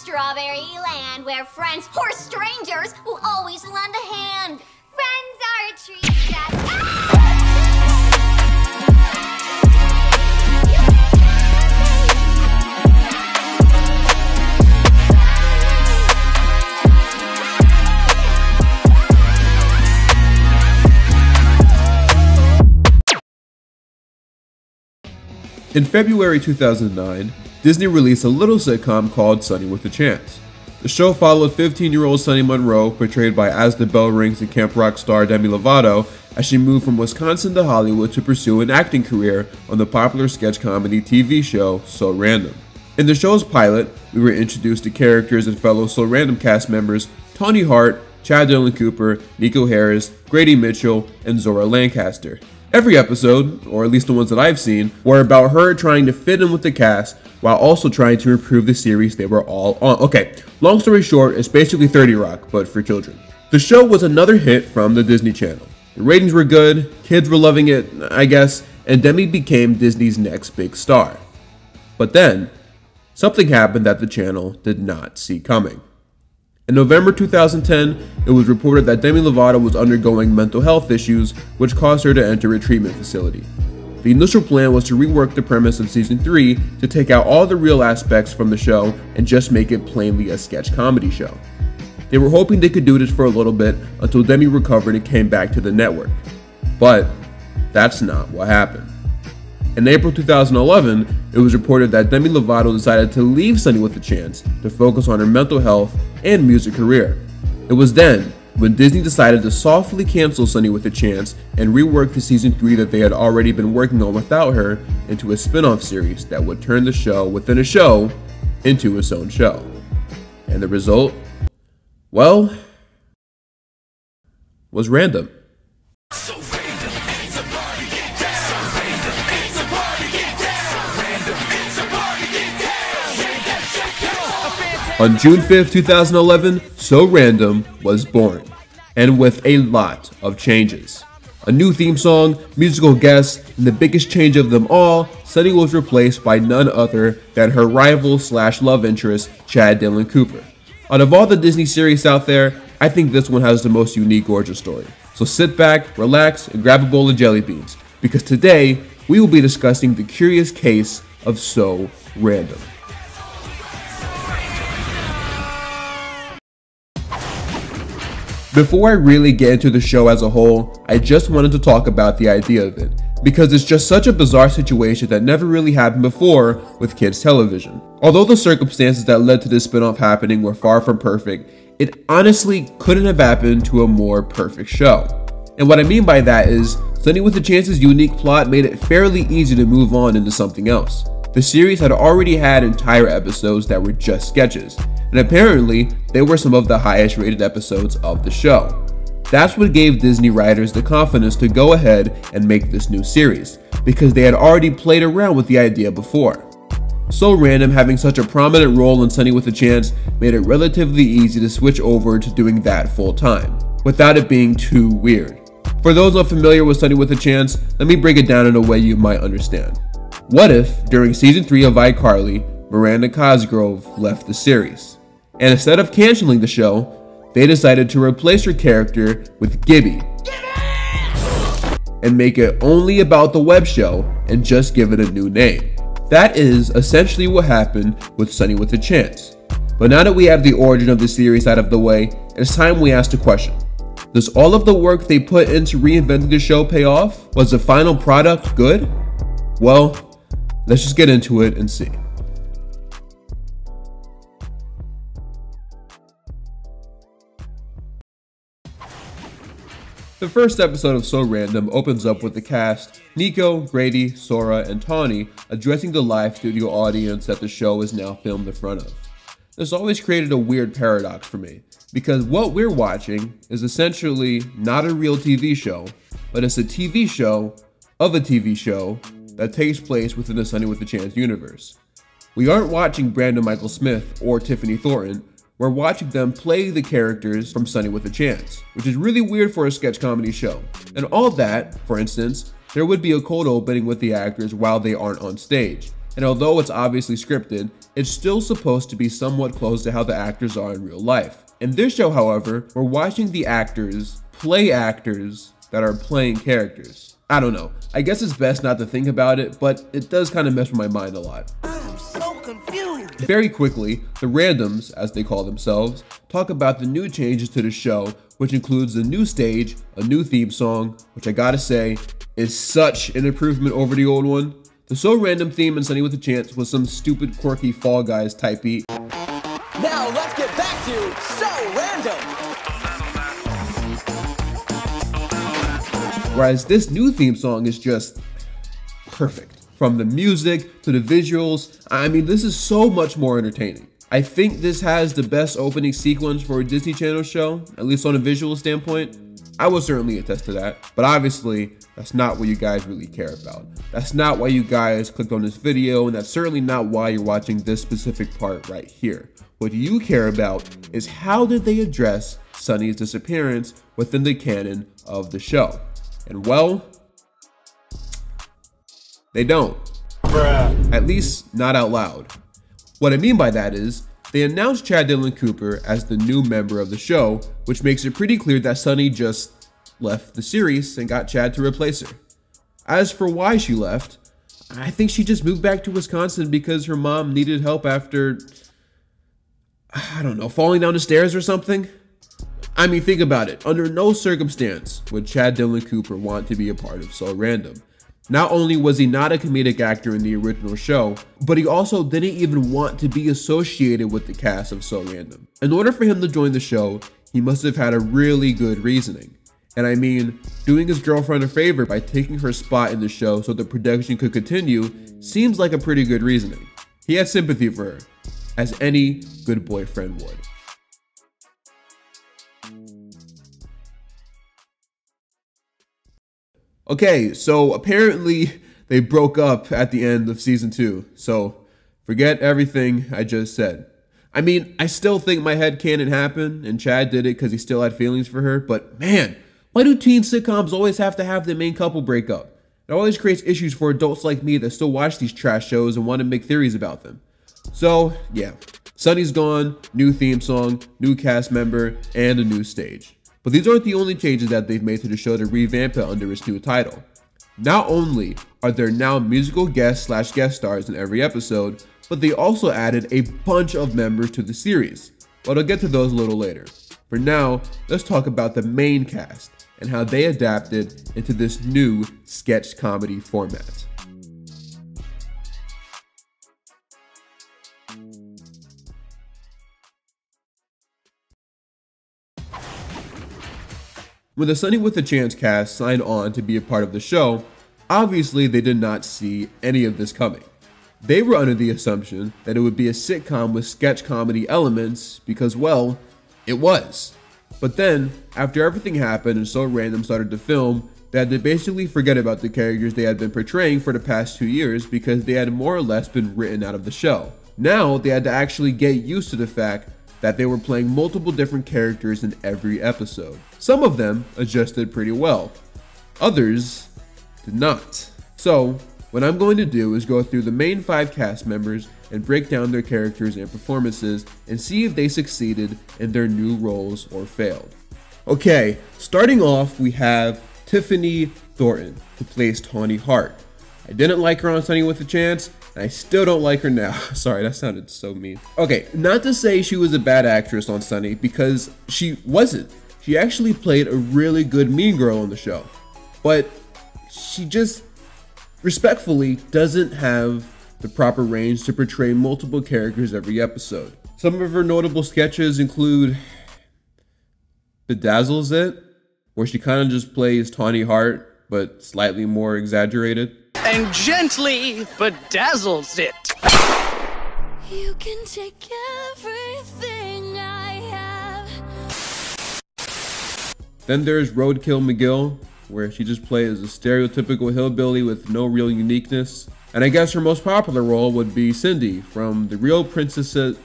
Strawberry Land, where friends or strangers will always lend a hand. Friends are a treat that... In February 2009, Disney released a little sitcom called Sunny with a Chance. The show followed 15-year-old Sunny Monroe, portrayed by As the Bell Rings and Camp Rock star Demi Lovato, as she moved from Wisconsin to Hollywood to pursue an acting career on the popular sketch comedy TV show So Random. In the show's pilot, we were introduced to characters and fellow So Random cast members Tony Hart, Chad Dillon Cooper, Nico Harris, Grady Mitchell, and Zora Lancaster. Every episode, or at least the ones that I've seen, were about her trying to fit in with the cast while also trying to improve the series they were all on. Okay, long story short, it's basically 30 Rock, but for children. The show was another hit from the Disney Channel. The ratings were good, kids were loving it, I guess, and Demi became Disney's next big star. But then, something happened that the channel did not see coming. In November 2010, it was reported that Demi Lovato was undergoing mental health issues, which caused her to enter a treatment facility. The initial plan was to rework the premise of Season 3 to take out all the real aspects from the show and just make it plainly a sketch comedy show. They were hoping they could do this for a little bit until Demi recovered and came back to the network. But that's not what happened. In April 2011, it was reported that Demi Lovato decided to leave Sunny with a Chance to focus on her mental health and music career. It was then when Disney decided to softly cancel Sunny with a Chance and rework the Season 3 that they had already been working on without her into a spin-off series that would turn the show within a show into its own show. And the result? Well, was Random. On June 5th, 2011, So Random was born, and with a lot of changes. A new theme song, musical guests, and the biggest change of them all, Sunny was replaced by none other than her rival / love interest, Chad Dillon Cooper. Out of all the Disney series out there, I think this one has the most unique origin story. So sit back, relax, and grab a bowl of jelly beans, because today, we will be discussing the curious case of So Random. Before I really get into the show as a whole, I just wanted to talk about the idea of it, because it's just such a bizarre situation that never really happened before with kids television. Although the circumstances that led to this spinoff happening were far from perfect, it honestly couldn't have happened to a more perfect show. And what I mean by that is, Sunny with a Chance's unique plot made it fairly easy to move on into something else. The series had already had entire episodes that were just sketches, and apparently, they were some of the highest rated episodes of the show. That's what gave Disney writers the confidence to go ahead and make this new series, because they had already played around with the idea before. So Random having such a prominent role in Sunny with a Chance made it relatively easy to switch over to doing that full time, without it being too weird. For those unfamiliar with Sunny with a Chance, let me break it down in a way you might understand. What if, during Season 3 of iCarly, Miranda Cosgrove left the series? And instead of canceling the show, they decided to replace her character with Gibby and make it only about the web show and just give it a new name. That is essentially what happened with Sunny with a Chance. But now that we have the origin of the series out of the way, it's time we ask the question. Does all of the work they put into reinventing the show pay off? Was the final product good? Well, let's just get into it and see. The first episode of So Random opens up with the cast, Nico, Grady, Sora, and Tawny addressing the live studio audience that the show is now filmed in front of. This always created a weird paradox for me, because what we're watching is essentially not a real TV show, but it's a TV show of a TV show that takes place within the Sunny with a Chance universe. We aren't watching Brandon Michael Smith or Tiffany Thornton, we're watching them play the characters from Sunny with a Chance, which is really weird for a sketch comedy show. And all that, for instance, there would be a cold opening with the actors while they aren't on stage. and although it's obviously scripted, it's still supposed to be somewhat close to how the actors are in real life. In this show, however, we're watching the actors play actors that are playing characters. I don't know, I guess it's best not to think about it, but it does kind of mess with my mind a lot. I'm so confused. Very quickly, the randoms, as they call themselves, talk about the new changes to the show, which includes a new stage, a new theme song, which I gotta say is such an improvement over the old one. The So Random theme in Sunny with a Chance was some stupid quirky Fall Guys type beat. Now let's get back to So Random. Whereas this new theme song is just perfect. From the music to the visuals, I mean, this is so much more entertaining. I think this has the best opening sequence for a Disney Channel show, at least on a visual standpoint. I will certainly attest to that, but obviously that's not what you guys really care about. That's not why you guys clicked on this video, and that's certainly not why you're watching this specific part right here. What you care about is how did they address Sunny's disappearance within the canon of the show. And well, they don't. Bruh. At least not out loud. What I mean by that is, they announced Chad Dillon Cooper as the new member of the show, which makes it pretty clear that Sunny just left the series and got Chad to replace her. As for why she left, I think she just moved back to Wisconsin because her mom needed help after, I don't know, falling down the stairs or something? I mean, think about it. Under no circumstance would Chad Dillon Cooper want to be a part of So Random. Not only was he not a comedic actor in the original show, but he also didn't even want to be associated with the cast of So Random. In order for him to join the show, he must have had a really good reasoning. And I mean, doing his girlfriend a favor by taking her spot in the show so the production could continue seems like a pretty good reasoning. He had sympathy for her, as any good boyfriend would. Okay, so apparently they broke up at the end of season 2, so forget everything I just said. I mean, I still think my headcanon happened and Chad did it because he still had feelings for her, but man, why do teen sitcoms always have to have the main couple break up? It always creates issues for adults like me that still watch these trash shows and want to make theories about them. So yeah, Sunny's gone, new theme song, new cast member, and a new stage. But these aren't the only changes that they've made to the show to revamp it under its new title. Not only are there now musical guest/guest stars in every episode, but they also added a bunch of members to the series. But I'll get to those a little later. For now, let's talk about the main cast and how they adapted into this new sketch comedy format. When the Sunny with a Chance cast signed on to be a part of the show, obviously they did not see any of this coming. They were under the assumption that it would be a sitcom with sketch comedy elements because, well, it was. But then, after everything happened and So Random started to film, they had to basically forget about the characters they had been portraying for the past 2 years because they had more or less been written out of the show. Now, they had to actually get used to the fact that they were playing multiple different characters in every episode. Some of them adjusted pretty well, others did not. So, what I'm going to do is go through the main 5 cast members and break down their characters and performances and see if they succeeded in their new roles or failed. Okay, starting off we have Tiffany Thornton, who plays Tawny Hart. I didn't like her on Sunny with a Chance, and I still don't like her now. Sorry, that sounded so mean. Okay, not to say she was a bad actress on Sunny, because she wasn't. She actually played a really good mean girl on the show. But she just, respectfully, doesn't have the proper range to portray multiple characters every episode. Some of her notable sketches include Bedazzles It, where she kind of just plays Tawny Hart, but slightly more exaggerated. And gently bedazzles it. You can take everything I have. Then there's Roadkill McGill, where she just plays a stereotypical hillbilly with no real uniqueness. And I guess her most popular role would be Cindy from The Real Princesses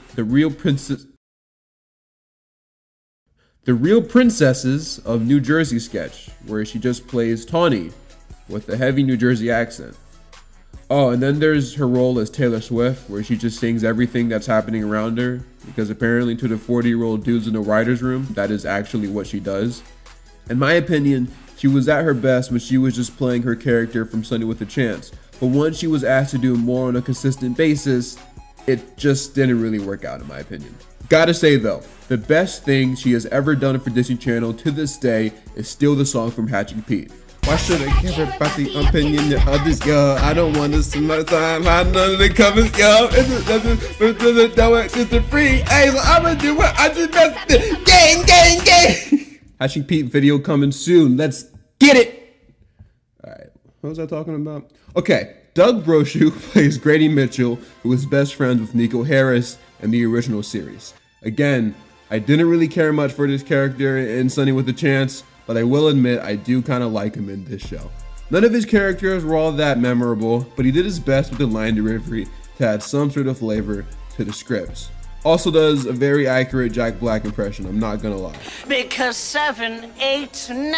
of New Jersey sketch, where she just plays Tawny with a heavy New Jersey accent. Oh, and then there's her role as Taylor Swift, where she just sings everything that's happening around her, because apparently to the 40-year-old dudes in the writer's room, that is actually what she does. In my opinion, she was at her best when she was just playing her character from Sunny with a Chance, but once she was asked to do more on a consistent basis, it just didn't really work out in my opinion. Gotta say though, the best thing she has ever done for Disney Channel to this day is still the song from Hatching Pete. Why should I care about the opinion of others, yo? I don't want to spend my time, I none of the covers, yo. It's a free, hey, so I'ma do what I just best. Gang. Hatching Pete video coming soon, let's get it! Alright, what was I talking about? Okay, Doug Brochu plays Grady Mitchell, who is best friends with Nico Harris in the original series. Again, I didn't really care much for this character in Sunny with a Chance, but I will admit I do kind of like him in this show. None of his characters were all that memorable, but he did his best with the line delivery to add some sort of flavor to the scripts. Also does a very accurate Jack Black impression, I'm not gonna lie. Because 7, 8, 9.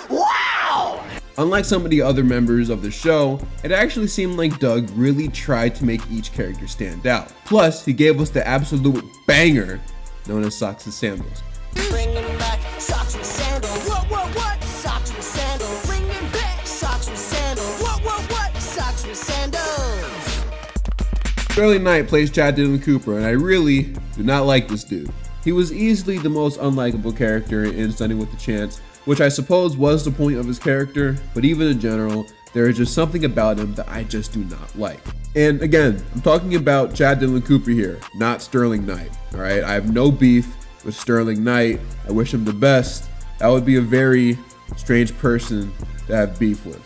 Wow! Unlike some of the other members of the show, it actually seemed like Doug really tried to make each character stand out. Plus, he gave us the absolute banger known as Socks and Sandals. Bringing back socks with sandals. What? Socks with sandals. Bringing back socks with sandals. What? Socks with sandals. Sterling Knight plays Chad Dylan Cooper, and I really do not like this dude. He was easily the most unlikable character in Sunny with a Chance, which I suppose was the point of his character, but even in general, there is just something about him that I just do not like. And again, I'm talking about Chad Dylan Cooper here, not Sterling Knight, alright? I have no beef with Sterling Knight, I wish him the best. That would be a very strange person to have beef with.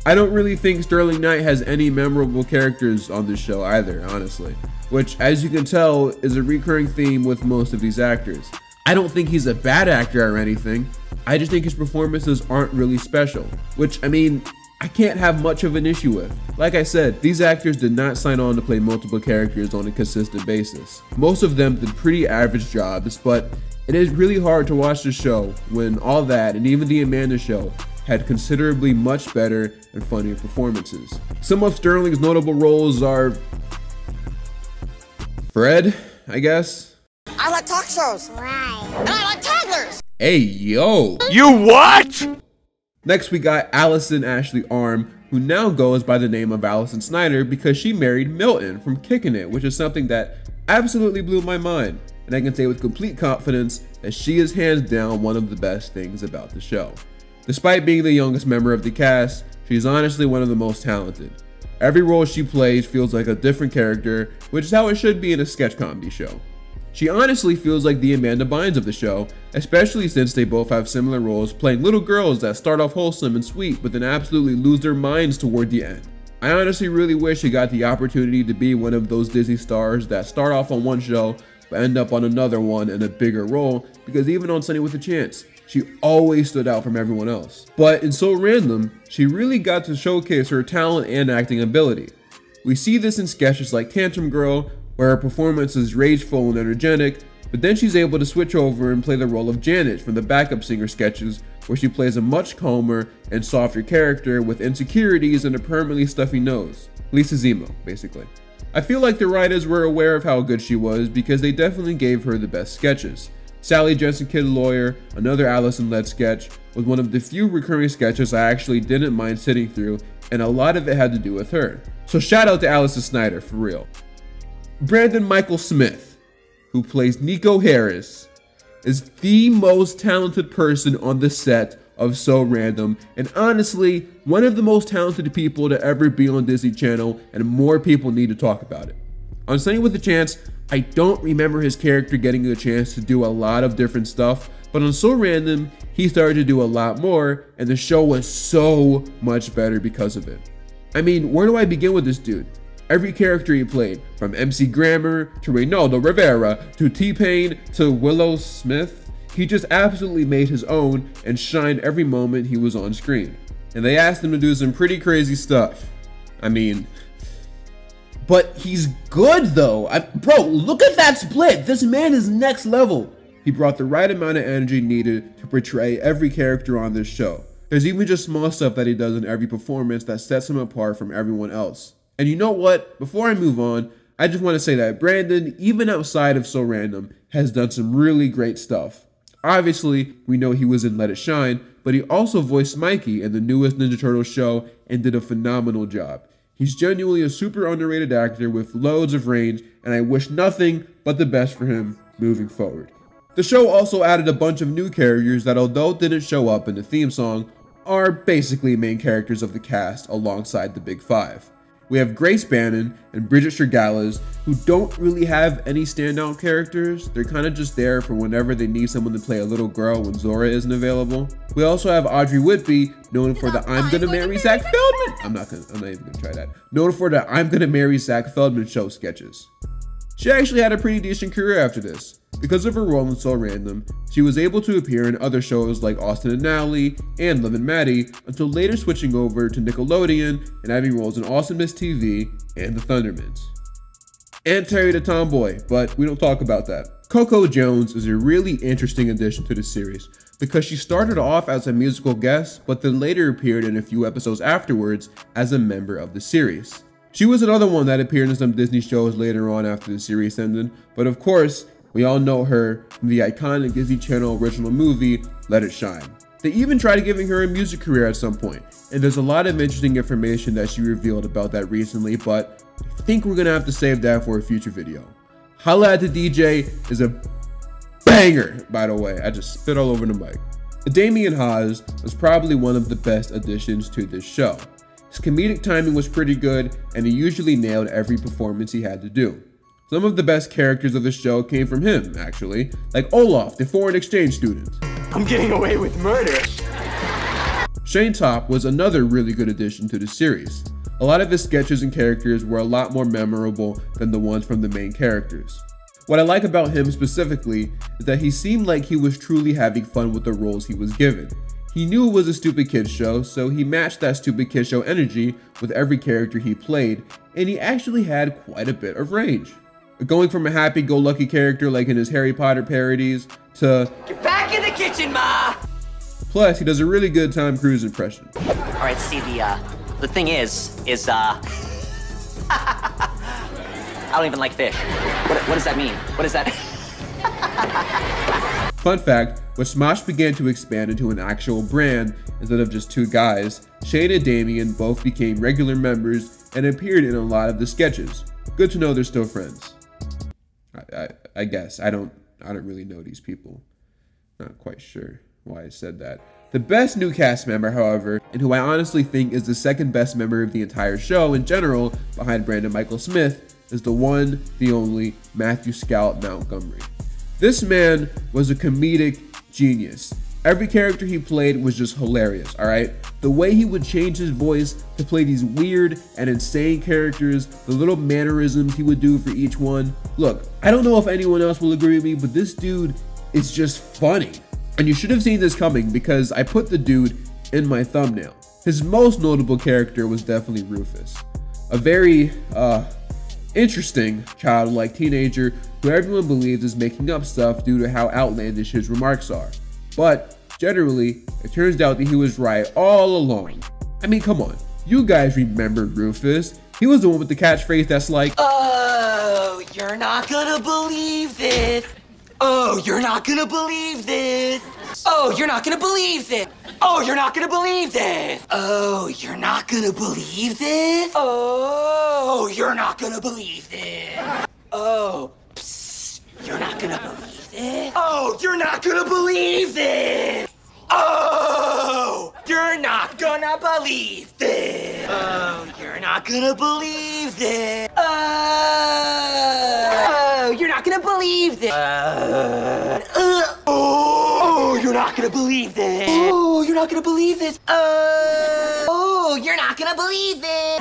I don't really think Sterling Knight has any memorable characters on this show either, honestly, which as you can tell is a recurring theme with most of these actors. I don't think he's a bad actor or anything, I just think his performances aren't really special, which I mean, I can't have much of an issue with. Like I said, these actors did not sign on to play multiple characters on a consistent basis. Most of them did pretty average jobs, but it is really hard to watch the show when All That and even The Amanda Show had considerably much better and funnier performances. Some of Sterling's notable roles are Fred, I guess. I like talk shows. Right. And I like toddlers. Hey, yo. You what? Next, we got Allison Ashley Arm, who now goes by the name of Allison Snyder because she married Milton from Kickin' It, which is something that absolutely blew my mind. And I can say with complete confidence that she is hands down one of the best things about the show. Despite being the youngest member of the cast, she's honestly one of the most talented. Every role she plays feels like a different character, which is how it should be in a sketch comedy show. She honestly feels like the Amanda Bynes of the show, especially since they both have similar roles playing little girls that start off wholesome and sweet but then absolutely lose their minds toward the end. I honestly really wish she got the opportunity to be one of those Disney stars that start off on one show but end up on another one in a bigger role, because even on Sunny with a Chance, she always stood out from everyone else. But in So Random, she really got to showcase her talent and acting ability. We see this in sketches like Tantrum Girl, where her performance is rageful and energetic, but then she's able to switch over and play the role of Janet from the backup singer sketches, where she plays a much calmer and softer character with insecurities and a permanently stuffy nose. Lisa Zemo, basically. I feel like the writers were aware of how good she was because they definitely gave her the best sketches. Sally Jensen Kid Lawyer, another Allison-led sketch, was one of the few recurring sketches I actually didn't mind sitting through, and a lot of it had to do with her. So shout out to Allison Snyder, for real. Brandon Michael Smith, who plays Nico Harris, is the most talented person on the set of So Random, and honestly, one of the most talented people to ever be on Disney Channel, and more people need to talk about it. On Sunny with a Chance, I don't remember his character getting a chance to do a lot of different stuff, but on So Random, he started to do a lot more, and the show was so much better because of it. I mean, where do I begin with this dude? Every character he played, from MC Grammer to Reynaldo Rivera to T-Pain to Willow Smith, he just absolutely made his own and shined every moment he was on screen. And they asked him to do some pretty crazy stuff. I mean, but he's good though. Bro, look at that split. This man is next level. He brought the right amount of energy needed to portray every character on this show. There's even just small stuff that he does in every performance that sets him apart from everyone else. And you know what? Before I move on, I just want to say that Brandon, even outside of So Random, has done some really great stuff. Obviously, we know he was in Let It Shine, but he also voiced Mikey in the newest Ninja Turtles show and did a phenomenal job. He's genuinely a super underrated actor with loads of range, and I wish nothing but the best for him moving forward. The show also added a bunch of new characters that, although didn't show up in the theme song, are basically main characters of the cast alongside the Big Five. We have Grace Bannon and Bridget Strigalas, who don't really have any standout characters. They're kind of just there for whenever they need someone to play a little girl when Zora isn't available. We also have Audrey Whitby, known for the I'm Gonna Marry Zach Feldman. I'm not even gonna try that. Known for the I'm Gonna Marry Zach Feldman show sketches. She actually had a pretty decent career after this. Because of her role in So Random, she was able to appear in other shows like Austin and Natalie and Liv and Maddie, until later switching over to Nickelodeon and having roles in Awesome Miss TV and The Thundermans. And Terry the Tomboy, but we don't talk about that. Coco Jones is a really interesting addition to the series because she started off as a musical guest, but then later appeared in a few episodes afterwards as a member of the series. She was another one that appeared in some Disney shows later on after the series ended, but of course, we all know her from the iconic Disney Channel original movie, Let It Shine. They even tried giving her a music career at some point, and there's a lot of interesting information that she revealed about that recently, but I think we're gonna have to save that for a future video. Holla at the DJ is a banger, by the way. I just spit all over the mic. Damian Haas was probably one of the best additions to this show. His comedic timing was pretty good, and he usually nailed every performance he had to do. Some of the best characters of the show came from him, actually, like Olaf, the foreign exchange student. I'm getting away with murder. Shane Topp was another really good addition to the series. A lot of his sketches and characters were a lot more memorable than the ones from the main characters. What I like about him specifically is that he seemed like he was truly having fun with the roles he was given. He knew it was a stupid kids show, so he matched that stupid kids show energy with every character he played, and he actually had quite a bit of range. Going from a happy-go-lucky character like in his Harry Potter parodies to Get back in the kitchen, Ma! Plus, he does a really good Tom Cruise impression. All right, see, the thing is, I don't even like fish. What does that mean? What is that? Fun fact, when Smosh began to expand into an actual brand instead of just two guys, Shane and Damian both became regular members and appeared in a lot of the sketches. Good to know they're still friends. I guess. I don't really know these people. Not quite sure why I said that. The best new cast member, however, and who I honestly think is the second best member of the entire show in general, behind Brandon Michael Smith, is the one, the only, Matthew Scout Montgomery. This man was a comedic genius. Every character he played was just hilarious, alright? The way he would change his voice to play these weird and insane characters, the little mannerisms he would do for each one. Look, I don't know if anyone else will agree with me, but this dude is just funny. And you should have seen this coming because I put the dude in my thumbnail. His most notable character was definitely Rufus. A very, interesting childlike teenager who everyone believes is making up stuff due to how outlandish his remarks are. But generally, it turns out that he was right all along. I mean, come on, you guys remember Rufus. He was the one with the catchphrase that's like, Oh, you're not gonna believe this. Oh, you're not gonna believe this. Oh, you're not gonna believe this. Oh, you're not gonna believe this. Oh, you're not gonna believe this. Oh, you're not gonna believe this. Oh, psst, you're not gonna believe this. Oh, you're not gonna believe this. Oh, you're not gonna believe this. Oh, you're not gonna believe this. Oh, you're not gonna believe this. Oh, you're not gonna believe this. Oh, you're not gonna believe this. Oh, you're not gonna believe this.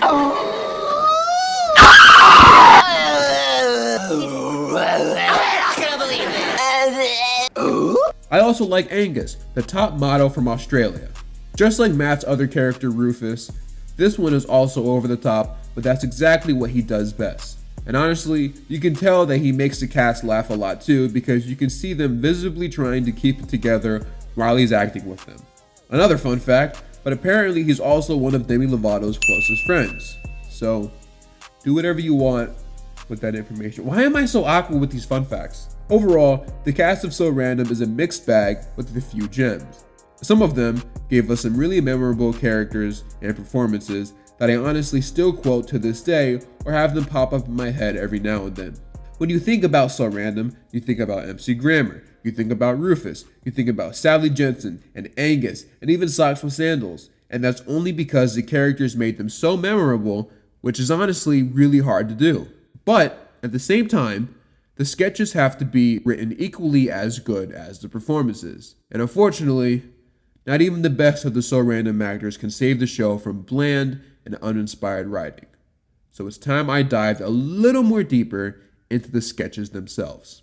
I also like Angus, the top model from Australia. Just like Matt's other character Rufus, this one is also over the top, but that's exactly what he does best. And honestly, you can tell that he makes the cast laugh a lot too, because you can see them visibly trying to keep it together while he's acting with them. Another fun fact, but apparently he's also one of Demi Lovato's closest friends. So do whatever you want with that information. Why am I so awkward with these fun facts? Overall, the cast of So Random is a mixed bag with a few gems. Some of them gave us some really memorable characters and performances that I honestly still quote to this day or have them pop up in my head every now and then. When you think about So Random, you think about MC Grammer, you think about Rufus, you think about Sally Jensen and Angus and even Socks with Sandals, and that's only because the characters made them so memorable, which is honestly really hard to do. But at the same time, the sketches have to be written equally as good as the performances. And unfortunately, not even the best of the So Random actors can save the show from bland and uninspired writing. So it's time I dived a little more deeper into the sketches themselves.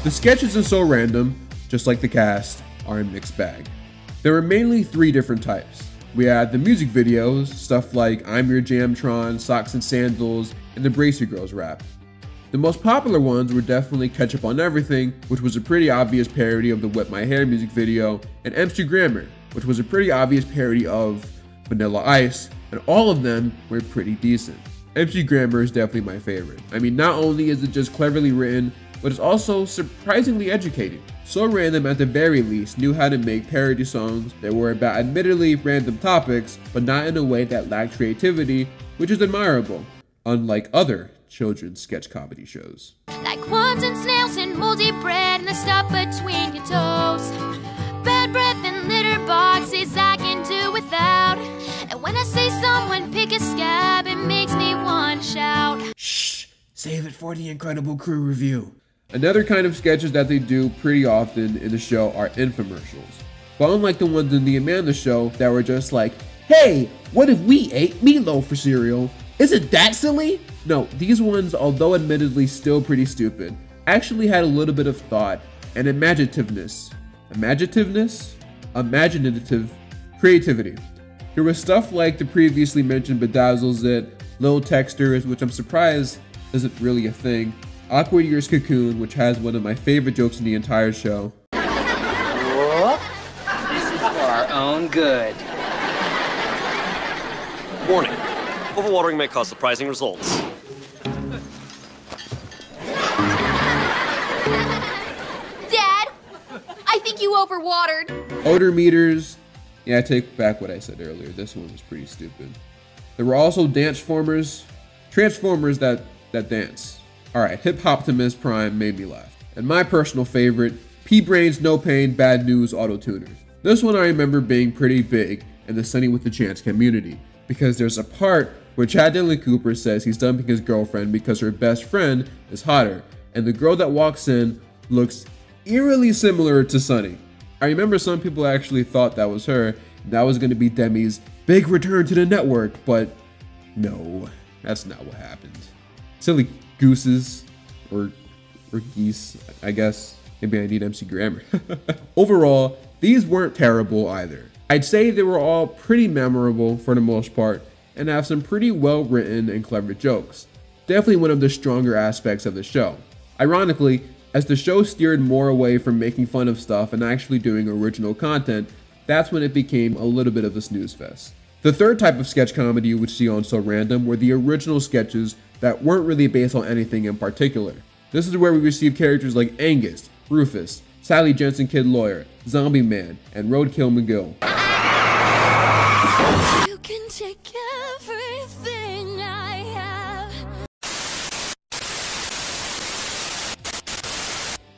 The sketches in So Random, just like the cast, are a mixed bag. There are mainly three different types. We had the music videos, stuff like I'm Your Jamtron, Socks and Sandals, and the Brace Your Girls rap. The most popular ones were definitely Catch Up on Everything, which was a pretty obvious parody of the Whip My Hair music video, and MC Grammer, which was a pretty obvious parody of Vanilla Ice, and all of them were pretty decent. MC Grammer is definitely my favorite. I mean, not only is it just cleverly written, but it's also surprisingly educating. So Random at the very least knew how to make parody songs that were about admittedly random topics, but not in a way that lacked creativity, which is admirable, unlike other children's sketch comedy shows. Like worms and snails and moldy bread and the stuff between your toes. Bad breath and litter boxes I can do without. And when I say someone pick a scab, it makes me want to shout. Shh, save it for the Incredible Crew review. Another kind of sketches that they do pretty often in the show are infomercials. But unlike the ones in the Amanda Show that were just like, hey, what if we ate meatloaf for cereal? Isn't that silly? No, these ones, although admittedly still pretty stupid, actually had a little bit of thought and imaginative creativity. There was stuff like the previously mentioned Bedazzles It, Lil Texters, which I'm surprised isn't really a thing, Awkward Years Cocoon, which has one of my favorite jokes in the entire show. Whoop. This is for our own good. Warning. Overwatering may cause surprising results. Dad, I think you overwatered. Odor meters. Yeah, I take back what I said earlier. This one was pretty stupid. There were also Transformers that dance. Alright, Hip Hoptimus Prime made me laugh. And my personal favorite, P-Brain's No Pain Bad News Auto-Tuners. This one I remember being pretty big in the Sunny with the Chance community, because there's a part where Chad Dillon Cooper says he's dumping his girlfriend because her best friend is hotter, and the girl that walks in looks eerily similar to Sunny. I remember some people actually thought that was her, and that was going to be Demi's big return to the network, but no, that's not what happened. Silly gooses, or geese, I guess. Maybe I need MC Grammer. Overall, these weren't terrible either. I'd say they were all pretty memorable for the most part, and have some pretty well written and clever jokes. Definitely one of the stronger aspects of the show. Ironically, as the show steered more away from making fun of stuff and actually doing original content, that's when it became a little bit of a snooze fest. The third type of sketch comedy you would see on So Random were the original sketches that weren't really based on anything in particular. This is where we receive characters like Angus, Rufus, Sally Jensen Kid Lawyer, Zombie Man, and Roadkill McGill. You can take everything I have.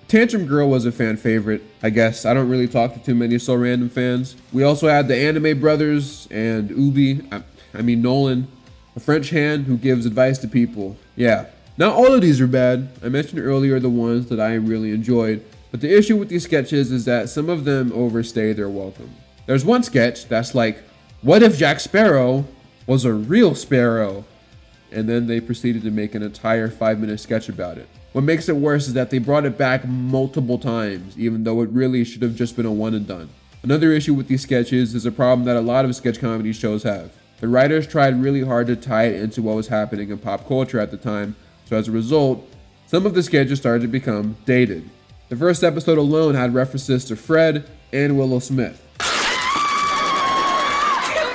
Tantrum Girl was a fan favorite, I guess. I don't really talk to too many So Random fans. We also had the Anime Brothers and Nolan, a French hand who gives advice to people. Yeah, not all of these are bad. I mentioned earlier the ones that I really enjoyed, but the issue with these sketches is that some of them overstay their welcome. There's one sketch that's like, what if Jack Sparrow was a real sparrow? And then they proceeded to make an entire 5-minute sketch about it. What makes it worse is that they brought it back multiple times, even though it really should have just been a one and done. Another issue with these sketches is a problem that a lot of sketch comedy shows have. The writers tried really hard to tie it into what was happening in pop culture at the time, so as a result, some of the sketches started to become dated. The first episode alone had references to Fred and Willow Smith. You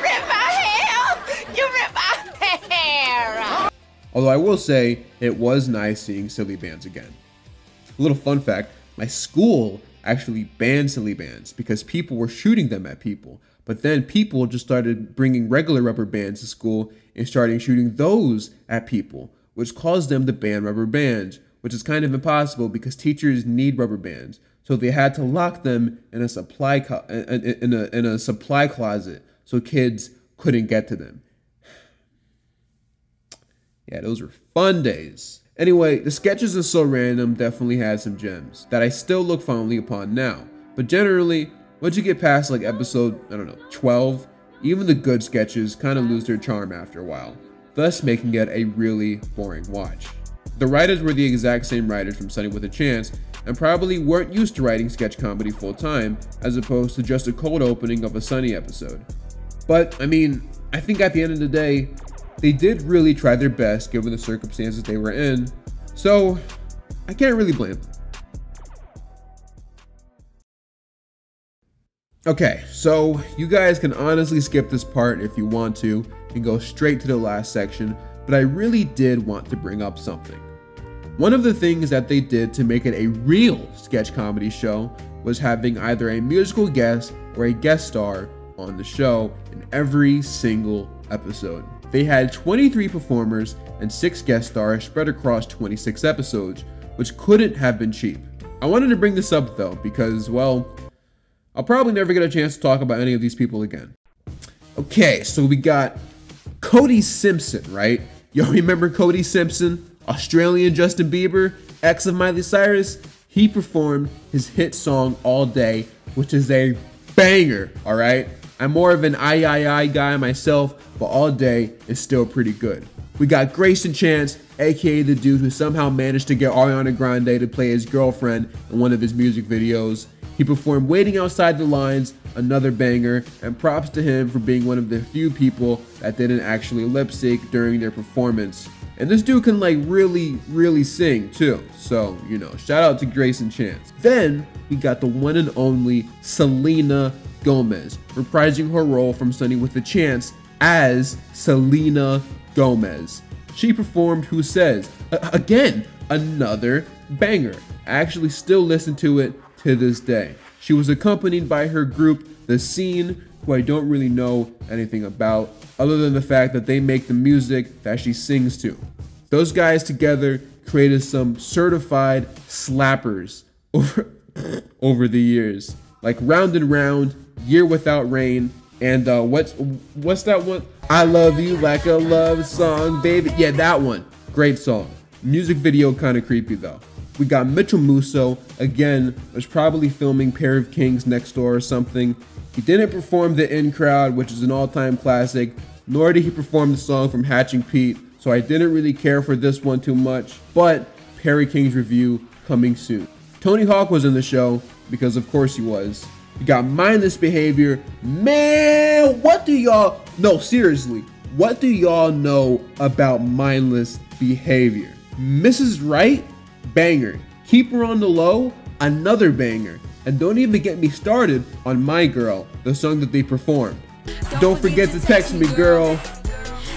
ripped my hair! You ripped my hair! Although I will say, it was nice seeing silly bands again. A little fun fact, my school actually banned silly bands because people were shooting them at people. But then people just started bringing regular rubber bands to school and starting shooting those at people, which caused them to ban rubber bands, which is kind of impossible because teachers need rubber bands. So they had to lock them in a supply closet so kids couldn't get to them. Yeah, those were fun days. Anyway, the sketches of So Random definitely had some gems that I still look fondly upon now. But generally, once you get past like episode, 12, even the good sketches kind of lose their charm after a while, thus making it a really boring watch. The writers were the exact same writers from Sunny with a Chance and probably weren't used to writing sketch comedy full time as opposed to just a cold opening of a Sunny episode. But I mean, I think at the end of the day, they did really try their best given the circumstances they were in, so I can't really blame them. Okay, so you guys can honestly skip this part if you want to and go straight to the last section, but I really did want to bring up something. One of the things that they did to make it a real sketch comedy show was having either a musical guest or a guest star on the show in every single episode. They had 23 performers and 6 guest stars spread across 26 episodes, which couldn't have been cheap. I wanted to bring this up though because, well, I'll probably never get a chance to talk about any of these people again. Okay, so we got Cody Simpson, right? Y'all remember Cody Simpson? Australian Justin Bieber, ex of Miley Cyrus? He performed his hit song All Day, which is a banger, alright? I'm more of an I guy myself, but All Day is still pretty good. We got Grayson Chance, aka the dude who somehow managed to get Ariana Grande to play his girlfriend in one of his music videos. He performed Waiting Outside the Lines, another banger, and props to him for being one of the few people that didn't actually lip sync during their performance. And this dude can like really sing too. So, you know, shout out to Grayson Chance. Then we got the one and only Selena Gomez, reprising her role from Sunny with a Chance as Selena Gomez. She performed Who Says, again, another banger. I actually still listen to it to this day. She was accompanied by her group, The Scene, who I don't really know anything about, other than the fact that they make the music that she sings to. Those guys together created some certified slappers over the years, like Round and Round, Year Without Rain, and what's that one? I Love You Like a Love Song, Baby. Yeah, that one. Great song. Music video kind of creepy though. We got Mitchell Musso, again, was probably filming Pair of Kings next door or something. He didn't perform The In Crowd, which is an all-time classic, nor did he perform the song from Hatching Pete, so I didn't really care for this one too much, but Perry King's review coming soon. Tony Hawk was in the show, because of course he was. We got Mindless Behavior. Man, what do y'all, no seriously, what do y'all know about Mindless Behavior? Mrs. Right? Banger. Keep Her on the Low, another banger. And don't even get me started on My Girl, the song that they performed. Don't forget to text me, girl,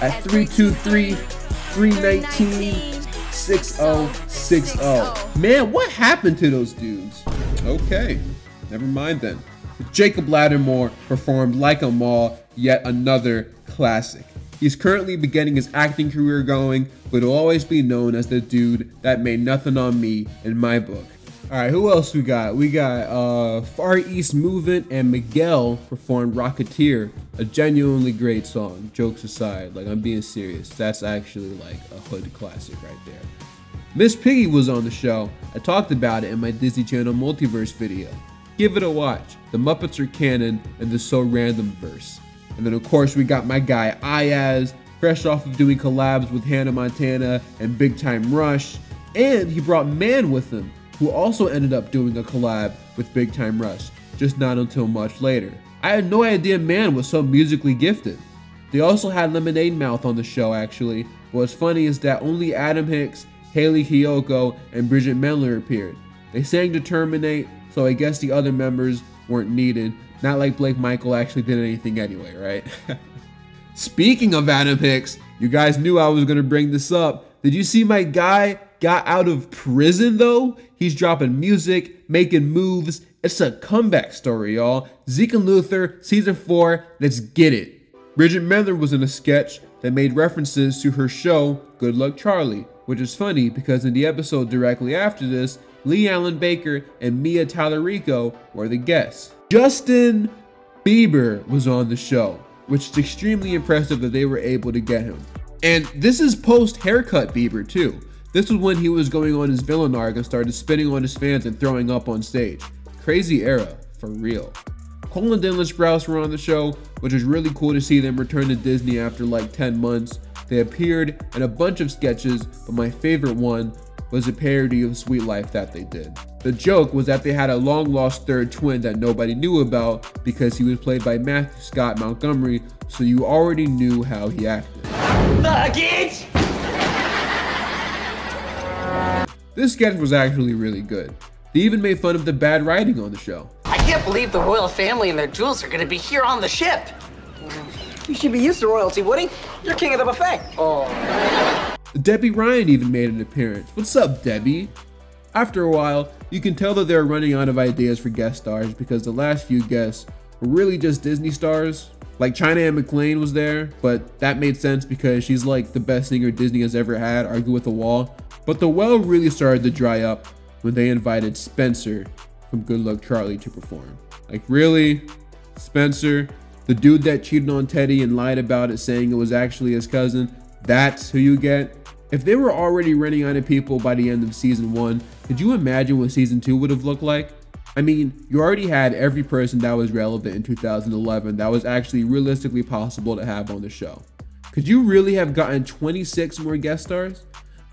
at 323-319-6060. Man, what happened to those dudes? Okay, never mind then. Jacob Lattimore performed Like a Mall, yet another classic. He's currently beginning his acting career going, but will always be known as the dude that made nothing on me in my book. Alright, who else we got? We got Far East Movement and Miguel performed Rocketeer, a genuinely great song, jokes aside, like I'm being serious. That's actually like a hood classic right there. Miss Piggy was on the show. I talked about it in my Disney Channel Multiverse video. Give it a watch. The Muppets are canon in the So Random verse. And then of course we got my guy Ayaz, fresh off of doing collabs with Hannah Montana and Big Time Rush, and he brought Man with him, who also ended up doing a collab with Big Time Rush. just not until much later. I had no idea man was so musically gifted. They also had Lemonade Mouth on the show actually, but what's funny is that only Adam Hicks, Haley Kiyoko, and Bridget Mendler appeared. They sang to Terminate, so I guess the other members weren't needed. Not like Blake Michael actually did anything anyway, right? Speaking of Adam Hicks, you guys knew I was gonna bring this up. Did you see my guy got out of prison though? He's dropping music, making moves. It's a comeback story, y'all. Zeke and Luther, season 4, let's get it. Bridget Mendler was in a sketch that made references to her show, Good Luck Charlie, which is funny because in the episode directly after this, Lee Allen Baker and Mia Tallarico were the guests. Justin Bieber was on the show, which is extremely impressive that they were able to get him. And this is post-haircut Bieber too. This was when he was going on his villain arc and started spitting on his fans and throwing up on stage. Crazy era, for real. Cole and Dylan Sprouse were on the show, which was really cool to see them return to Disney after like 10 months. They appeared in a bunch of sketches, but my favorite one was a parody of Sweet Life that they did. The joke was that they had a long-lost third twin that nobody knew about because he was played by Matthew Scott Montgomery, so you already knew how he acted. Luggage! This sketch was actually really good. They even made fun of the bad writing on the show. I can't believe the royal family and their jewels are gonna be here on the ship. You should be used to royalty, Woody. You're king of the buffet. Oh. Debbie Ryan even made an appearance. What's up, Debbie? After a while, you can tell that they're running out of ideas for guest stars because the last few guests were really just Disney stars. Like China Anne McClain was there, but that made sense because she's like the best singer Disney has ever had, argue with the wall. But the well really started to dry up when they invited Spencer from Good Luck Charlie to perform. Like really? Spencer? The dude that cheated on Teddy and lied about it saying it was actually his cousin? That's who you get? If they were already running out of people by the end of season 1, could you imagine what season 2 would have looked like? I mean, you already had every person that was relevant in 2011 that was actually realistically possible to have on the show. Could you really have gotten 26 more guest stars?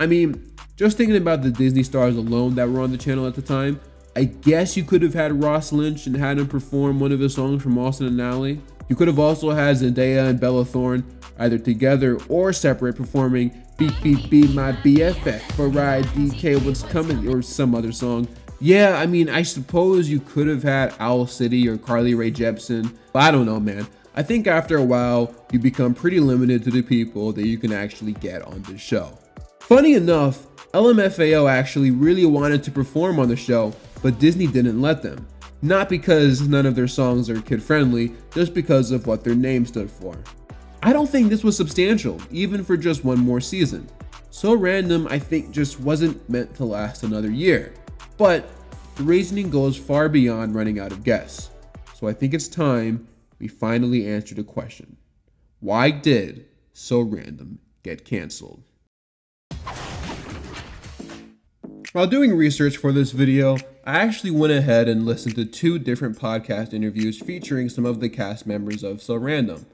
I mean, just thinking about the Disney stars alone that were on the channel at the time, I guess you could have had Ross Lynch and had him perform one of his songs from Austin and Ally. You could have also had Zendaya and Bella Thorne either together or separate performing Beep Beep Beep My BFF, Mariah DK What's Coming or some other song. Yeah, I mean, I suppose you could have had Owl City or Carly Rae Jepsen, but I don't know, man. I think after a while, you become pretty limited to the people that you can actually get on this show. Funny enough, LMFAO actually really wanted to perform on the show, but Disney didn't let them. Not because none of their songs are kid-friendly, just because of what their name stood for. I don't think this was substantial, even for just one more season. So Random, I think, just wasn't meant to last another year. But the reasoning goes far beyond running out of guests. So I think it's time we finally answer the question. Why did So Random get canceled? While doing research for this video, I actually went ahead and listened to 2 different podcast interviews featuring some of the cast members of So Random.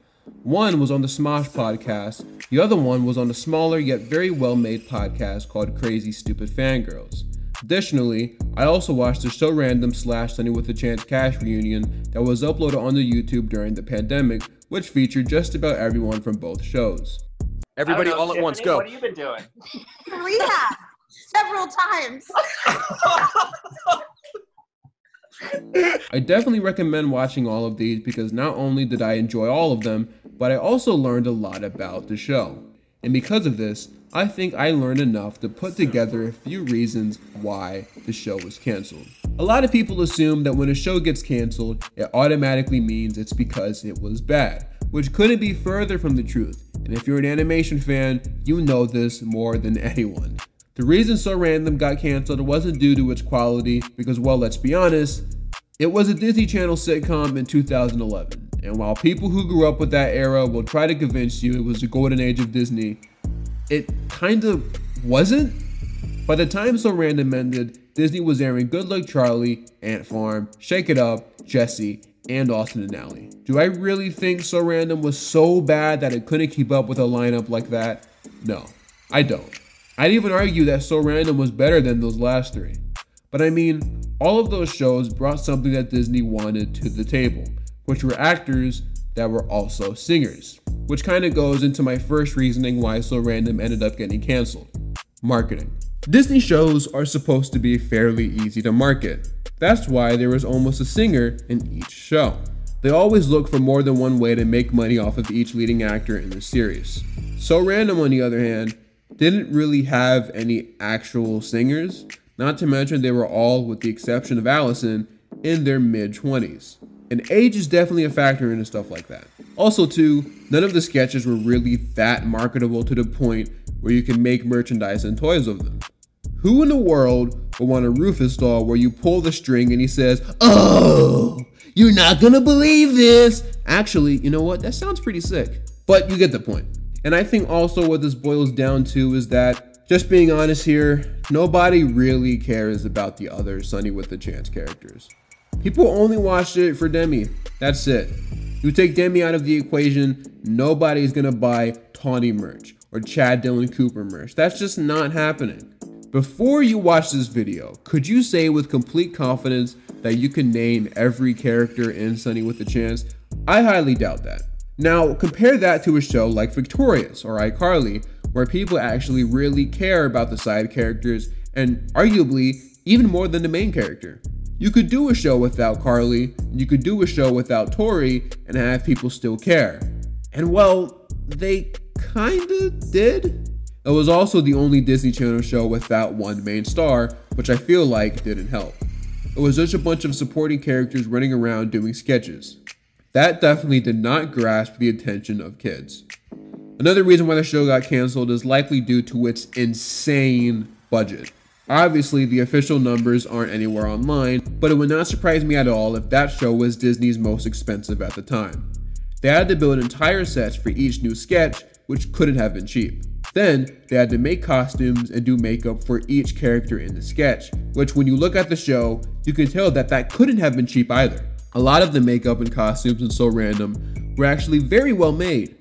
One was on the Smosh podcast, the other one was on a smaller yet very well-made podcast called Crazy Stupid Fangirls. Additionally, I also watched the So Random / Sunny with a Chance Cash reunion that was uploaded onto YouTube during the pandemic, which featured just about everyone from both shows. Everybody all at once, go. What have you been doing? Rehab several times. I definitely recommend watching all of these because not only did I enjoy all of them, but I also learned a lot about the show. And because of this, I think I learned enough to put together a few reasons why the show was canceled. A lot of people assume that when a show gets canceled, it automatically means it's because it was bad, which couldn't be further from the truth. And if you're an animation fan, you know this more than anyone. The reason So Random got canceled wasn't due to its quality because, well, let's be honest, it was a Disney Channel sitcom in 2011. And while people who grew up with that era will try to convince you it was the golden age of Disney, it kind of wasn't. By the time So Random ended, Disney was airing Good Luck Charlie, Ant Farm, Shake It Up, Jessie, and Austin and Ally. Do I really think So Random was so bad that it couldn't keep up with a lineup like that? No, I don't. I'd even argue that So Random was better than those last 3. But I mean, all of those shows brought something that Disney wanted to the table, which were actors that were also singers. Which kind of goes into my first reasoning why So Random ended up getting canceled. Marketing. Disney shows are supposed to be fairly easy to market. That's why there was almost a singer in each show. They always look for more than one way to make money off of each leading actor in the series. So Random, on the other hand, didn't really have any actual singers, not to mention they were all, with the exception of Allison, in their mid-20s. And age is definitely a factor into stuff like that. Also too, none of the sketches were really that marketable to the point where you can make merchandise and toys of them. Who in the world would want a Rufus doll where you pull the string and he says, "Oh, you're not gonna believe this"? Actually, you know what? That sounds pretty sick. But you get the point. And I think also what this boils down to is that, just being honest here, nobody really cares about the other Sunny with a Chance characters. People only watched it for Demi. That's it. You take Demi out of the equation, nobody's gonna buy Tawny merch or Chad Dylan Cooper merch. That's just not happening. Before you watch this video, could you say with complete confidence that you can name every character in Sunny with a Chance? I highly doubt that. Now, compare that to a show like Victorious or iCarly, where people actually really care about the side characters and arguably even more than the main character. You could do a show without Carly, you could do a show without Tori, and have people still care. And well, they kinda did. It was also the only Disney Channel show without one main star, which I feel like didn't help. It was just a bunch of supporting characters running around doing sketches. That definitely did not grasp the attention of kids. Another reason why the show got canceled is likely due to its insane budget. Obviously, the official numbers aren't anywhere online, but it would not surprise me at all if that show was Disney's most expensive at the time. They had to build entire sets for each new sketch, which couldn't have been cheap. Then, they had to make costumes and do makeup for each character in the sketch, which when you look at the show, you can tell that that couldn't have been cheap either. A lot of the makeup and costumes in So Random were actually very well made.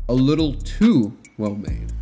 A little too well made.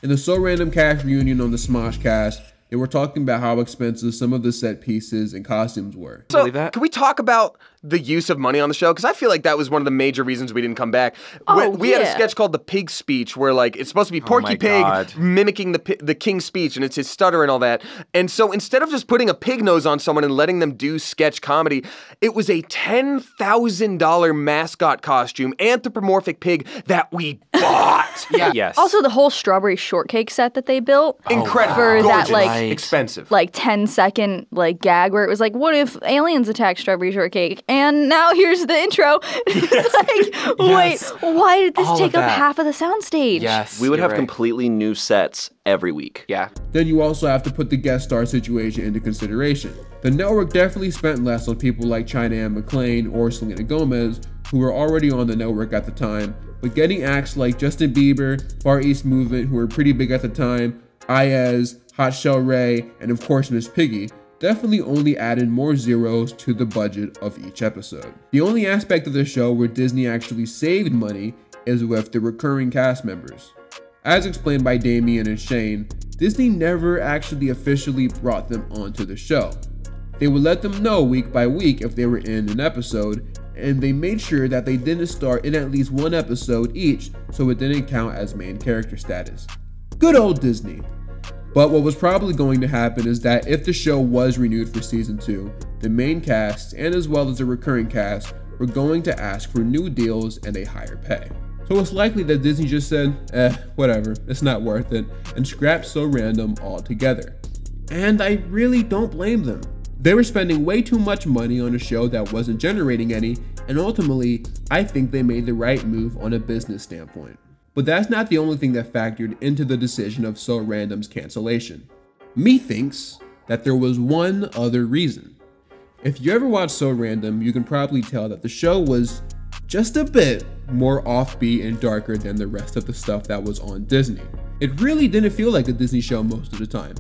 In the So Random cast reunion on the Smosh cast, they were talking about how expensive some of the set pieces and costumes were. So, can we talk about the use of money on the show? Because I feel like that was one of the major reasons we didn't come back. We had a sketch called The Pig Speech, where like it's supposed to be Porky Pig mimicking the king's speech, and it's his stutter and all that. And so instead of just putting a pig nose on someone and letting them do sketch comedy, it was a $10,000 mascot costume, anthropomorphic pig that we bought. Yes. Also, the whole strawberry shortcake set that they built. Incredible. For gorgeous. That like expensive. Like 10-second like gag where it was like, what if aliens attack strawberry shortcake? And now here's the intro. It's like, wait, why did this take up half of the soundstage? Yes, we would have completely new sets every week. Yeah. Then you also have to put the guest star situation into consideration. The network definitely spent less on people like China Ann McClain or Selena Gomez, who were already on the network at the time, but getting acts like Justin Bieber, Far East Movement, who were pretty big at the time, Ayaz, Hot Shell Ray, and of course Miss Piggy, definitely only added more zeros to the budget of each episode. The only aspect of the show where Disney actually saved money is with the recurring cast members. As explained by Damien and Shane, Disney never actually officially brought them onto the show. They would let them know week by week if they were in an episode, and they made sure that they didn't star in at least one episode each, so it didn't count as main character status. Good old Disney. But what was probably going to happen is that if the show was renewed for season 2, the main cast, and as well as the recurring cast, were going to ask for new deals and a higher pay. So it's likely that Disney just said, whatever, it's not worth it, and scrapped So Random altogether. And I really don't blame them. They were spending way too much money on a show that wasn't generating any, and ultimately, I think they made the right move on a business standpoint. But that's not the only thing that factored into the decision of So Random's cancellation. Me thinks that there was one other reason. If you ever watch So Random, you can probably tell that the show was just a bit more offbeat and darker than the rest of the stuff that was on Disney. It really didn't feel like a Disney show most of the time.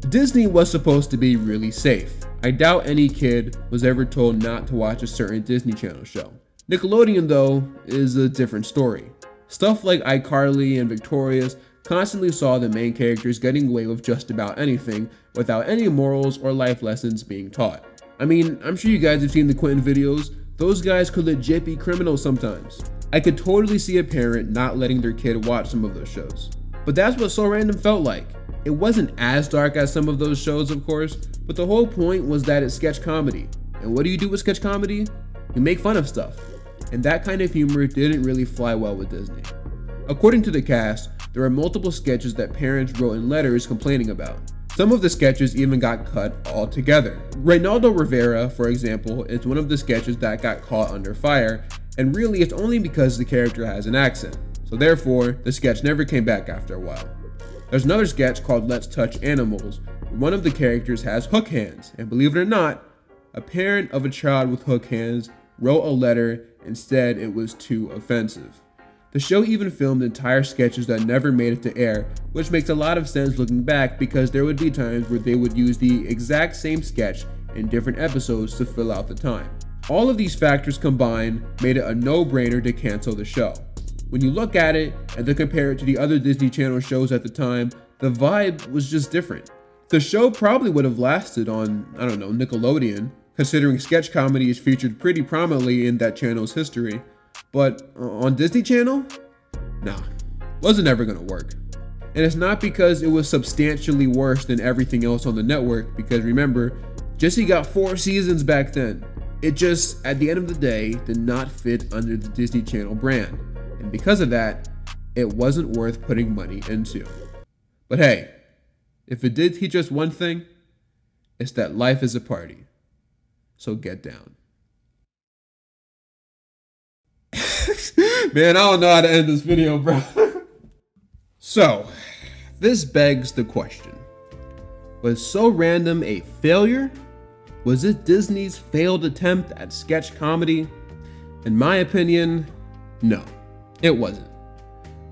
Disney was supposed to be really safe. I doubt any kid was ever told not to watch a certain Disney Channel show. Nickelodeon, though, is a different story. Stuff like iCarly and Victorious constantly saw the main characters getting away with just about anything without any morals or life lessons being taught. I mean, I'm sure you guys have seen the Quentin videos. Those guys could legit be criminals sometimes. I could totally see a parent not letting their kid watch some of those shows. But that's what So Random felt like. It wasn't as dark as some of those shows, of course, but the whole point was that it's sketch comedy. And what do you do with sketch comedy? You make fun of stuff. And that kind of humor didn't really fly well with Disney. According to the cast, there were multiple sketches that parents wrote in letters complaining about. Some of the sketches even got cut altogether. Reynaldo Rivera, for example, is one of the sketches that got caught under fire, and really it's only because the character has an accent. So therefore, the sketch never came back after a while. There's another sketch called Let's Touch Animals, where one of the characters has hook hands, and believe it or not, a parent of a child with hook hands wrote a letter and said it was too offensive. The show even filmed entire sketches that never made it to air, which makes a lot of sense looking back because there would be times where they would use the exact same sketch in different episodes to fill out the time. All of these factors combined made it a no-brainer to cancel the show. When you look at it and then compare it to the other Disney Channel shows at the time, the vibe was just different. The show probably would have lasted on, I don't know, Nickelodeon, considering sketch comedy is featured pretty prominently in that channel's history. But on Disney Channel? Nah, wasn't ever gonna work. And it's not because it was substantially worse than everything else on the network, because remember, Jessie got 4 seasons back then. It just, at the end of the day, did not fit under the Disney Channel brand. And because of that, it wasn't worth putting money into. But hey, if it did teach us one thing, it's that life is a party. So get down. Man, I don't know how to end this video, bro. So, this begs the question. Was So Random a failure? Was it Disney's failed attempt at sketch comedy? In my opinion, no, it wasn't.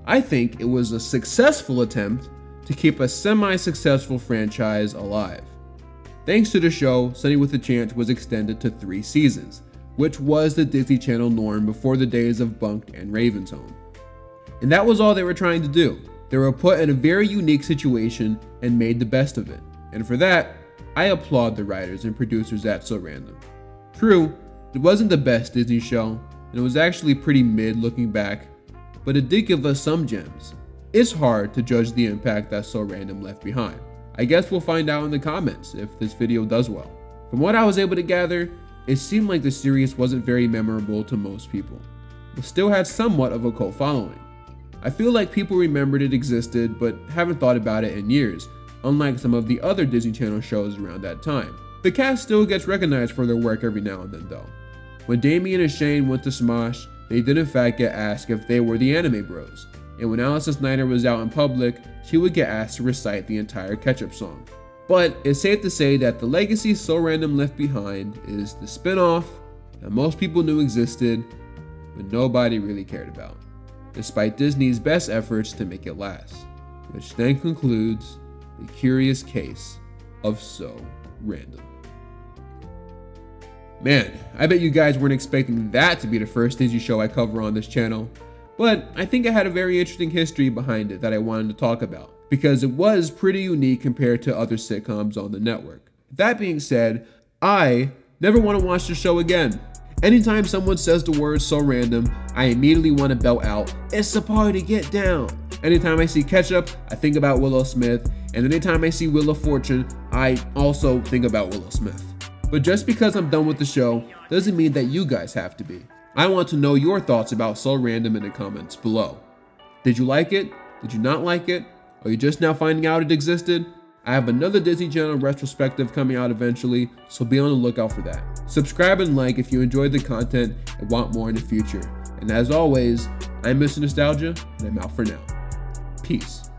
I think it was a successful attempt to keep a semi-successful franchise alive. Thanks to the show, Sunny with a Chance was extended to 3 seasons, which was the Disney Channel norm before the days of Bunked and Raven's Home. And that was all they were trying to do. They were put in a very unique situation and made the best of it. And for that, I applaud the writers and producers at So Random. True, it wasn't the best Disney show, and it was actually pretty mid looking back, but it did give us some gems. It's hard to judge the impact that So Random left behind. I guess we'll find out in the comments if this video does well. From what I was able to gather, it seemed like the series wasn't very memorable to most people, but still had somewhat of a cult following. I feel like people remembered it existed, but haven't thought about it in years, unlike some of the other Disney Channel shows around that time. The cast still gets recognized for their work every now and then though. When Damien and Shane went to Smosh, they did in fact get asked if they were the Anime Bros, and when Allison Snyder was out in public, she would get asked to recite the entire Ketchup song. But it's safe to say that the legacy So Random left behind is the spinoff that most people knew existed, but nobody really cared about, despite Disney's best efforts to make it last. Which then concludes the curious case of So Random. Man, I bet you guys weren't expecting that to be the first Disney show I cover on this channel, but I think it had a very interesting history behind it that I wanted to talk about, because it was pretty unique compared to other sitcoms on the network. That being said, I never want to watch the show again. Anytime someone says the word So Random, I immediately want to belt out, "It's a party, get down." Anytime I see Ketchup, I think about Willow Smith, and anytime I see Wheel of Fortune, I also think about Willow Smith. But just because I'm done with the show doesn't mean that you guys have to be. I want to know your thoughts about So Random in the comments below. Did you like it? Did you not like it? Are you just now finding out it existed? I have another Disney Channel retrospective coming out eventually, so be on the lookout for that. Subscribe and like if you enjoyed the content and want more in the future. And as always, I'm Mr. Nostalgia, and I'm out for now. Peace.